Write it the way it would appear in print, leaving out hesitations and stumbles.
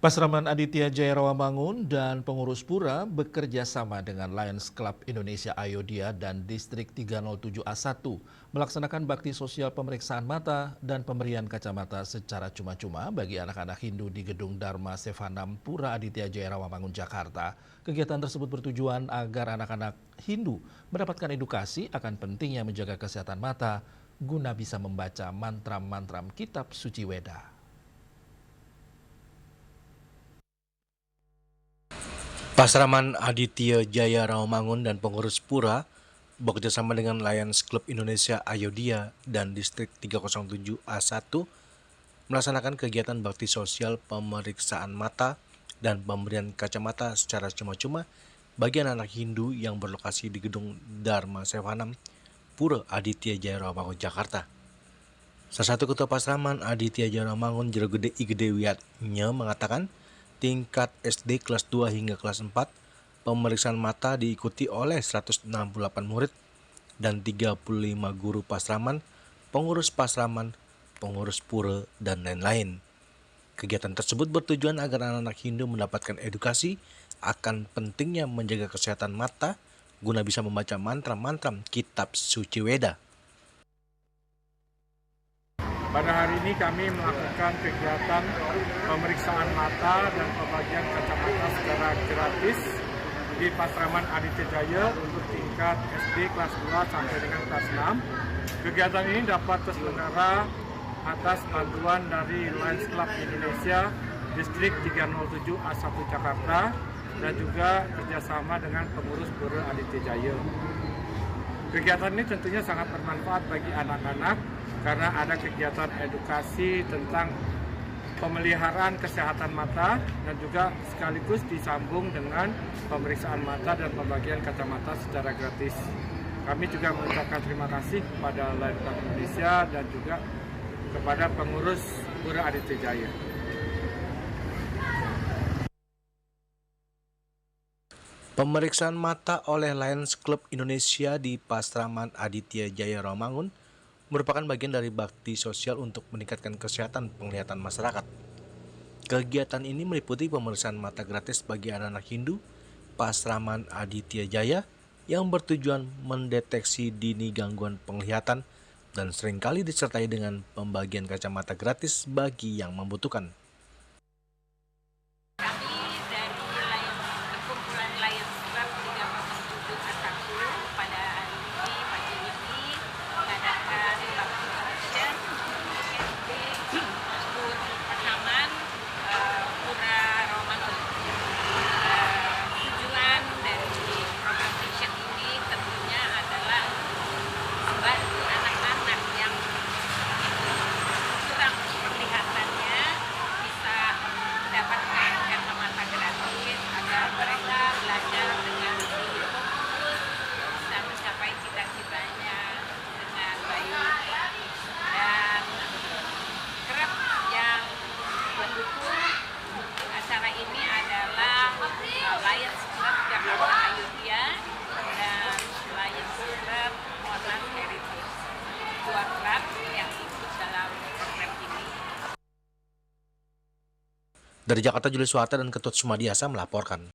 Pasraman Aditya Jaya Rawamangun dan pengurus Pura bekerja sama dengan Lions Club Indonesia Ayodhya dan Distrik 307A1 melaksanakan bakti sosial pemeriksaan mata dan pemberian kacamata secara cuma-cuma bagi anak-anak Hindu di Gedung Dharma Sevanam Pura Aditya Jaya Rawamangun, Jakarta. Kegiatan tersebut bertujuan agar anak-anak Hindu mendapatkan edukasi akan pentingnya menjaga kesehatan mata guna bisa membaca mantra-mantra kitab suci Weda. Pasraman Aditya Jaya Rawamangun dan pengurus Pura bekerjasama dengan Lions Club Indonesia Ayodhya dan Distrik 307A1 melaksanakan kegiatan bakti sosial pemeriksaan mata dan pemberian kacamata secara cuma-cuma bagi anak-anak Hindu yang berlokasi di Gedung Dharma Sevanam Pura Aditya Jaya Rawamangun, Jakarta. Salah satu ketua Pasraman Aditya Jaya Rawamangun Jerogede Igede Wiyatnya mengatakan tingkat SD kelas 2 hingga kelas 4, pemeriksaan mata diikuti oleh 168 murid dan 35 guru pasraman, pengurus pura, dan lain-lain. Kegiatan tersebut bertujuan agar anak-anak Hindu mendapatkan edukasi akan pentingnya menjaga kesehatan mata guna bisa membaca mantra-mantra kitab suci Weda. Pada hari ini kami melakukan kegiatan pemeriksaan mata dan pembagian kacamata secara gratis di Pasraman Aditya Jaya untuk tingkat SD kelas 2 sampai dengan kelas 6. Kegiatan ini dapat terselenggara atas bantuan dari Lions Club Indonesia Distrik 307A1 Jakarta dan juga kerjasama dengan pengurus Pura Aditya Jaya. Kegiatan ini tentunya sangat bermanfaat bagi anak-anak karena ada kegiatan edukasi tentang pemeliharaan kesehatan mata dan juga sekaligus disambung dengan pemeriksaan mata dan pembagian kacamata secara gratis. Kami juga mengucapkan terima kasih kepada Lions Club Indonesia dan juga kepada pengurus Pura Aditya Jaya. Pemeriksaan mata oleh Lions Club Indonesia di Pasraman Aditya Jaya Rawamangun merupakan bagian dari bakti sosial untuk meningkatkan kesehatan penglihatan masyarakat. Kegiatan ini meliputi pemeriksaan mata gratis bagi anak-anak Hindu, Pasraman Aditya Jaya, yang bertujuan mendeteksi dini gangguan penglihatan dan seringkali disertai dengan pembagian kacamata gratis bagi yang membutuhkan. Acara ini adalah Lions Club Jakarta Ayodhya dan Lions Club Monas Heritage, dua klub yang ikut dalam program ini. Dari Jakarta, Julius Suharta dan Ketut Sumadiasa melaporkan.